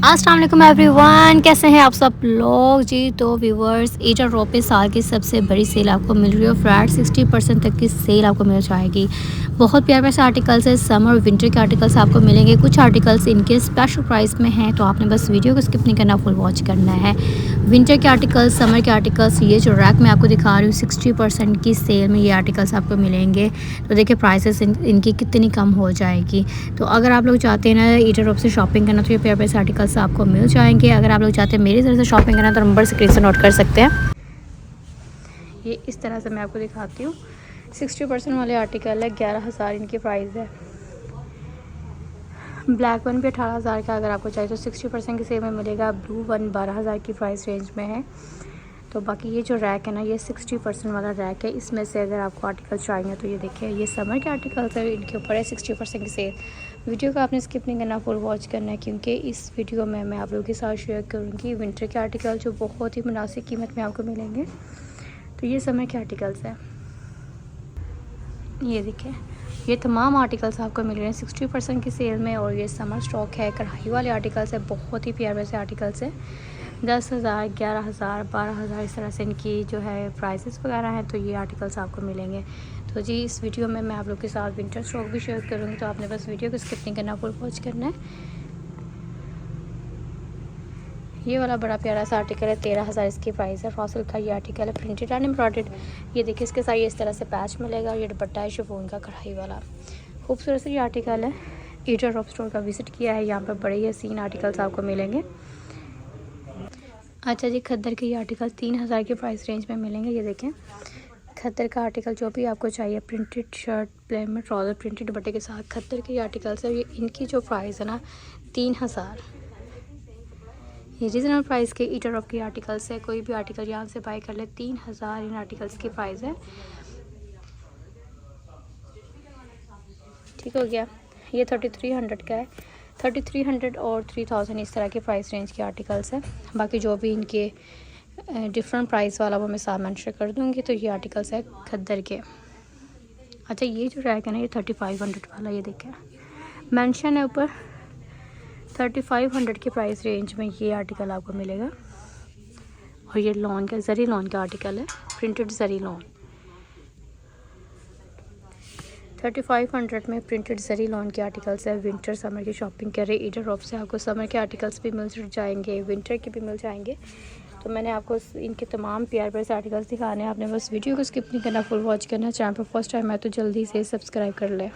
अस्सलाम वालेकुम एवरीवन, कैसे हैं आप सब लोग जी। तो व्यूवर्स, ईटर रो पे साल की सबसे बड़ी सेल आपको मिल रही है। फ्लैट 60% तक की सेल आपको मिल जाएगी। बहुत प्यारे प्यारे आर्टिकल्स है, समर और विंटर के आर्टिकल्स आपको मिलेंगे। कुछ आर्टिकल्स इनके स्पेशल प्राइस में हैं, तो आपने बस वीडियो को स्किप नहीं करना, फुल वॉच करना है। विंटर के आर्टिकल्स, समर के आर्टिकल्स, ये जो रैक मैं आपको दिखा रही हूँ 60% की सेल में ये आर्टिकल्स आपको मिलेंगे। तो देखिए प्राइसेस इनकी कितनी कम हो जाएगी। तो अगर आप लोग चाहते हैं ना ईटर रो से शॉपिंग करना, तो ये प्यारे प्यारे आर्टिकल्स आपको मिल जाएंगे। अगर आप लोग चाहते हैं मेरी तरफ से शॉपिंग करना, तो नंबर स्क्रीन से नोट कर सकते हैं। ये इस तरह से मैं आपको दिखाती हूँ। 60% वाले आर्टिकल है, 11,000 इनकी प्राइस है। ब्लैक वन भी 18,000 का अगर आपको चाहिए तो 60% की सेल में मिलेगा। ब्लू वन 12,000 की प्राइस रेंज में है। तो बाकी ये जो रैक है ना, ये 60% वाला रैक है। इसमें से अगर आपको आर्टिकल चाहिए तो ये देखिए, ये समर के आर्टिकल्स है, इनके ऊपर है 60% की सेल। वीडियो को आपने स्किप नहीं करना, फुल वॉच करना है, क्योंकि इस वीडियो में मैं आप लोगों के साथ शेयर करूँगी विंटर के आर्टिकल जो बहुत ही मुनासिब कीमत में आपको मिलेंगे। तो ये समर के आर्टिकल्स हैं, ये देखिए, ये तमाम आर्टिकल्स आपको मिल रहे हैं 60% की सेल में। और ये समर स्टॉक है, कढ़ाई वाले आर्टिकल्स है, बहुत ही प्यारे से आर्टिकल्स हैं। 10,000, 11,000, 12,000 इस तरह से इनकी जो है प्राइसेस वगैरह हैं। तो ये आर्टिकल्स आपको मिलेंगे। तो जी इस वीडियो में मैं आप लोग के साथ विंटर स्टॉक भी शेयर करूँगी, तो आपने बस वीडियो को स्किप नहीं करना, फुल वॉच करना है। ये वाला बड़ा प्यारा सा आर्टिकल है, 13,000 इसकी प्राइस है। फॉसल का ये आर्टिकल है, प्रिंटेड एंड एम्ब्रॉयडर्ड। ये देखिए, इसके साथ ये इस तरह से पैच मिलेगा। ये दुपट्टा है शिफॉन का कढ़ाई वाला, खूबसूरत से ये आर्टिकल है। ईटर रॉप स्टोर का विज़िट किया है, यहाँ पर बड़े ही हसीन आर्टिकल्स आपको मिलेंगे। अच्छा जी, खद्दर के ये आर्टिकल 3,000 की प्राइस रेंज में मिलेंगे। ये देखें, खद्दर का आर्टिकल जो भी आपको चाहिए, प्रिंटेड शर्ट प्लेन में ट्राउज़र प्रिंटेड दुपट्टे के साथ खद्दर के ये आर्टिकल्स है। ये इनकी जो प्राइस है ना 3,000, ये रीज़नल प्राइस के ईटर ऑफ के आर्टिकल्स है। कोई भी आर्टिकल यहाँ से बाय कर ले, 3,000 इन आर्टिकल्स की प्राइस है। ठीक हो गया। ये 3,300 का है, 3,300 और 3,000 इस तरह के प्राइस रेंज के आर्टिकल्स हैं। बाकी जो भी इनके डिफरेंट प्राइस वाला वो मैं साथ मेंशन कर दूँगी। तो ये आर्टिकल्स है खद्दर के। अच्छा, ये जो रैक है ना, ये 3,500 वाला, ये देखें मेंशन है ऊपर। 3,500 की प्राइस रेंज में ये आर्टिकल आपको मिलेगा। और ये लॉन का, जरी लॉन का आर्टिकल है, प्रिंटेड जरी लॉन। 3,500 में प्रिंटेड जरी लॉन के आर्टिकल्स है। विंटर समर की शॉपिंग कर रहे ईडर रॉप से, आपको समर के आर्टिकल्स भी मिल जाएंगे, विंटर के भी मिल जाएंगे। तो मैंने आपको इनके तमाम प्यार प्यार से आर्टिकल्स दिखाने हैं। आपने बस वीडियो को स्किप नहीं करना, फुल वॉच करना। चैनल पर फर्स्ट टाइम है तो जल्दी से सब्सक्राइब कर लें।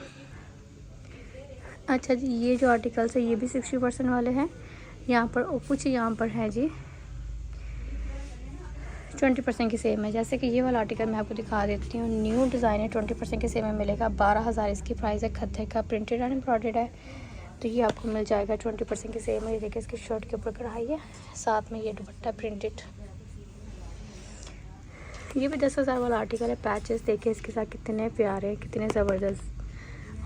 अच्छा जी, ये जो आर्टिकल्स है ये भी 60% वाले हैं। यहाँ पर और कुछ यहाँ पर हैं जी 20% की सेल में। जैसे कि ये वाला आर्टिकल मैं आपको दिखा देती हूँ, न्यू डिज़ाइन है, 20% की सेल में मिलेगा। 12,000 इसकी प्राइस है। खद्दर का प्रिंटेड एंड एम्ब्रॉयडर्ड है, तो ये आपको मिल जाएगा 20% की सेल में। ये देखिए, इसकी शर्ट के ऊपर कढ़ाई है, साथ में ये दुपट्टा प्रिंटेड। ये भी 10,000 वाला आर्टिकल है। पैचेस देखिए इसके साथ कितने प्यारे, कितने ज़बरदस्त।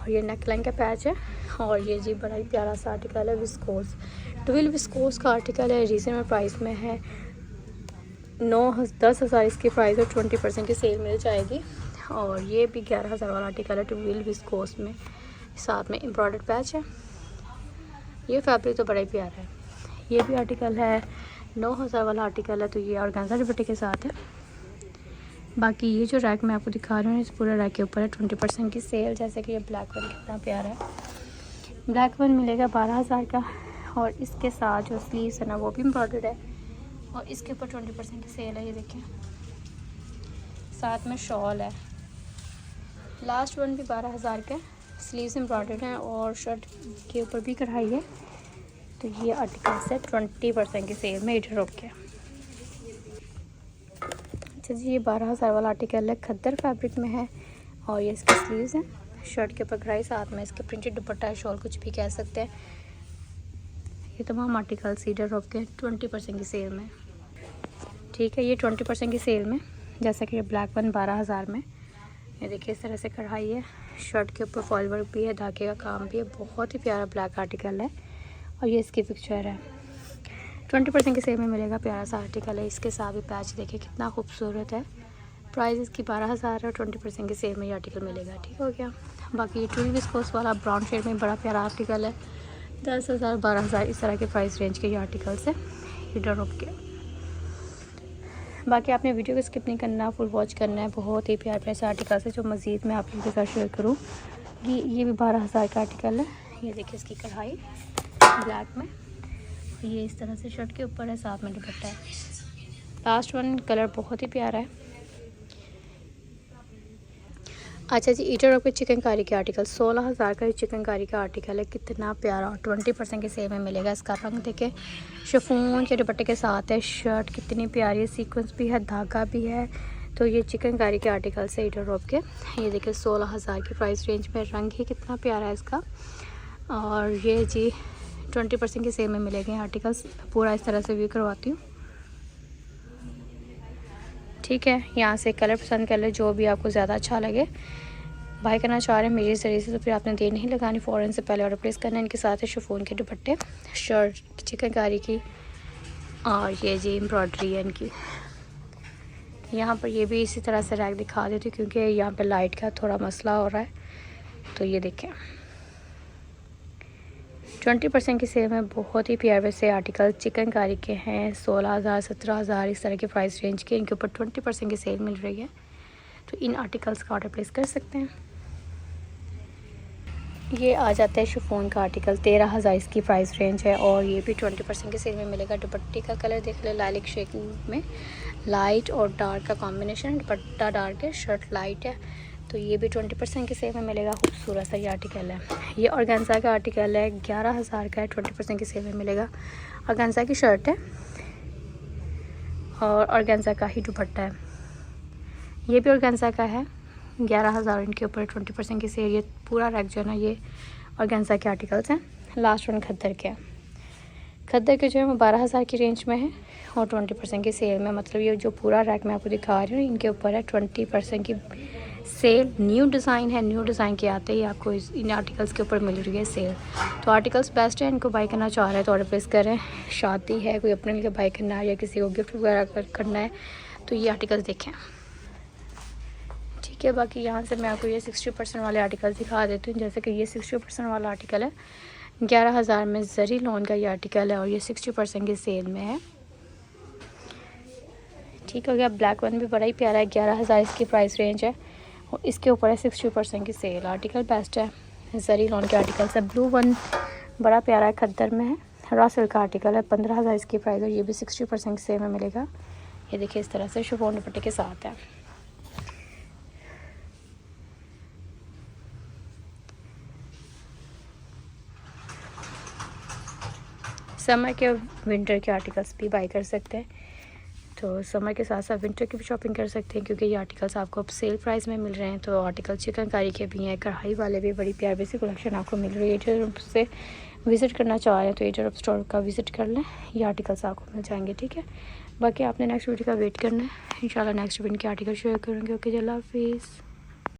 और ये नेक लाइन का पैच है। और ये जी बड़ा ही प्यारा सा आर्टिकल है, विस्कोस, ट्विल विस्कोस का आर्टिकल है। रीजनेबल प्राइस में है, 10,000 इसकी प्राइस है, 20% की सेल मिल जाएगी। और ये भी 11,000 वाला आर्टिकल है, ट्विल विस्कोस में, साथ में एम्ब्रॉयडर्ड पैच है। ये फैब्रिक तो बड़ा ही प्यारा है। ये भी आर्टिकल है, 9,000 वाला आर्टिकल है, तो ये ऑर्गेन्जा दुपट्टे के साथ है। बाकी ये जो रैक मैं आपको दिखा रही हूँ, इस पूरे रैक के ऊपर है 20% की सेल। जैसे कि ये ब्लैक वन कितना प्यारा है, ब्लैक वन मिलेगा 12,000 का। और इसके साथ जो स्लीव्स है ना वो भी एम्ब्रॉयडर्ड है, और इसके ऊपर 20% की सेल है। ये देखिए, साथ में शॉल है। लास्ट वन भी 12,000 का, स्लीव्स एम्ब्रॉयडर्ड हैं और शर्ट के ऊपर भी कढ़ाई है। तो ये आर्टिकल है 20% की सेल में इधर रोक के। अच्छा जी, ये 12,000 वाला आर्टिकल है, खद्दर फैब्रिक में है। और ये इसके स्लीव्स हैं, शर्ट के ऊपर कढ़ाई, साथ में इसके प्रिंटेड दुपट्टा है, शॉल कुछ भी कह सकते हैं। ये तमाम आर्टिकल सीडर रॉप के 20% की सेल में। ठीक है, ये 20% की सेल में। जैसा कि ये ब्लैक वन 12,000 में। ये देखिए इस तरह से कढ़ाई है, शर्ट के ऊपर फॉल वर्क भी है, धागे का काम भी है। बहुत ही प्यारा ब्लैक आर्टिकल है। और ये इसकी पिक्चर है, 20% की सेल में मिलेगा। प्यारा सा आर्टिकल है, इसके साथ भी पैच देखिए कितना खूबसूरत है। प्राइस इसकी 12,000 है, 20% की सेल में ये आर्टिकल मिलेगा। ठीक हो गया। बाकी ये ट्विल विस्कोस वाला ब्राउन शेड में बड़ा प्यारा आर्टिकल है, 10,000 12,000 इस तरह के प्राइस रेंज के ये आर्टिकल्स हैं यूडरॉप के। बाकी आपने वीडियो को स्किप नहीं करना, फुल वॉच करना है। बहुत ही प्यारे प्यारे से आर्टिकल्स है जो मज़ीद मैं आप लोगों के साथ शेयर करूँ। ये भी 12,000 का आर्टिकल है। ये देखिए इसकी कढ़ाई ब्लैक में, ये इस तरह से शर्ट के ऊपर है, साथ में दुपट्टा है। लास्ट वन कलर बहुत ही प्यारा है। अच्छा जी, ईटरऑप के चिकनकारी के आर्टिकल 16,000 का चिकनकारी का आर्टिकल है। कितना प्यारा, और 20% के सेल में मिलेगा। इसका रंग देखे, शिफॉन के दुपट्टे के साथ है। शर्ट कितनी प्यारी है, सीक्वेंस भी है, धागा भी है। तो ये चिकनकारी के आर्टिकल है ईटरऑप के। ये देखिए 16,000 की प्राइस रेंज में। रंग ही कितना प्यारा है इसका। और ये जी 20% के सेल में मिलेंगे आर्टिकल्स। पूरा इस तरह से व्यू करवाती हूँ, ठीक है। यहाँ से कलर पसंद कर ले, जो भी आपको ज़्यादा अच्छा लगे। बाय करना चाह रहे हैं मेरे ज़रिए से तो फिर आपने देर नहीं लगानी, फ़ौरन से पहले ऑर्डर प्लेस करना है। इनके साथ है शिफॉन के दुपट्टे, शर्ट चिकनकारी की, और ये जी एम्ब्रॉयडरी है इनकी। यहाँ पर ये भी इसी तरह से रैक दिखा देती हूँ क्योंकि यहाँ पर लाइट का थोड़ा मसला हो रहा है। तो ये देखें 20% की सेल में बहुत ही प्यारे से आर्टिकल चिकनकारी के हैं। 16,000 17,000 इस तरह के प्राइस रेंज के। इनके ऊपर 20% की सेल मिल रही है। तो इन आर्टिकल्स का ऑर्डर प्लेस कर सकते हैं। ये आ जाता है शिफॉन का आर्टिकल, 13,000 इसकी प्राइस रेंज है। और ये भी 20% के सेल में मिलेगा। दुपट्टे का कलर देख ले, लाइलिक शेड में, लाइट और डार्क का कॉम्बिनेशन। दुपट्टा डार्क है, शर्ट लाइट है। तो ये भी 20% के सेल में मिलेगा। खूबसूरत सा ये आर्टिकल है। ये ऑर्गेन्जा का आर्टिकल है, 11,000 का है। 20% के सेल में मिलेगा। ऑर्गेन्जा की शर्ट है और ऑर्गेन्जा का ही दुपट्टा है। ये भी ऑर्गेन्जा का है, 11,000 इनके ऊपर 20% की सेल। ये पूरा रैक जो है ना, ये ऑर्गेन्जा के आर्टिकल्स हैं। लास्ट वन खद्दर के, खद्दर के जो है वो 12,000 की रेंज में है और 20% की सेल में। मतलब ये जो पूरा रैक मैं आपको दिखा रही हूँ, इनके ऊपर है 20% की सेल। न्यू डिज़ाइन है, न्यू डिज़ाइन के आते ही आपको इन आर्टिकल्स के ऊपर मिल रही है सेल। तो आर्टिकल्स बेस्ट है, इनको बाई करना चाह रहे हैं तो ऑर्डर प्लेस करें। शादी है, कोई अपने लिए बाई करना है या किसी को गिफ्ट वगैरह करना है तो ये आर्टिकल्स देखें, ठीक है। बाकी यहाँ से मैं आपको ये 60% वाले आर्टिकल दिखा देती हूँ। जैसे कि ये 60% वाला आर्टिकल है, 11,000 में जरी लोन का ये आर्टिकल है और ये 60% की सेल में है, ठीक हो गया। ब्लैक वन भी बड़ा ही प्यारा है, 11,000 इसकी प्राइस रेंज है और इसके ऊपर है 60% की सेल। आर्टिकल बेस्ट है, जरी लोन के आर्टिकल है। ब्लू वन बड़ा प्यारा है, खद्दर में है, रासिल का आर्टिकल है, 15,000 इसकी प्राइस है। ये भी 60% की सेल में मिलेगा। ये देखिए इस तरह से शिफॉन दुपट्टे के साथ है। समर के विंटर के आर्टिकल्स भी बाई कर सकते हैं। तो समर के साथ साथ विंटर की भी शॉपिंग कर सकते हैं क्योंकि ये आर्टिकल्स आपको अब सेल प्राइस में मिल रहे हैं। तो आर्टिकल चिकनकारी के भी हैं, कढ़ाई वाले भी, बड़ी प्यारी सी कलेक्शन आपको मिल रही है। ईटरऑप से विज़िट करना चाह रहे हैं तो ईटरऑप स्टोर का विज़िट कर लें, ये आर्टिकल्स आपको मिल जाएंगे, ठीक है। बाकी आपने नेक्स्ट वीडियो का वेट करना है। इंशाल्लाह नेक्स्ट वीडियो के आर्टिकल शेयर करेंगे। ओके, अल्लाह हाफिज़।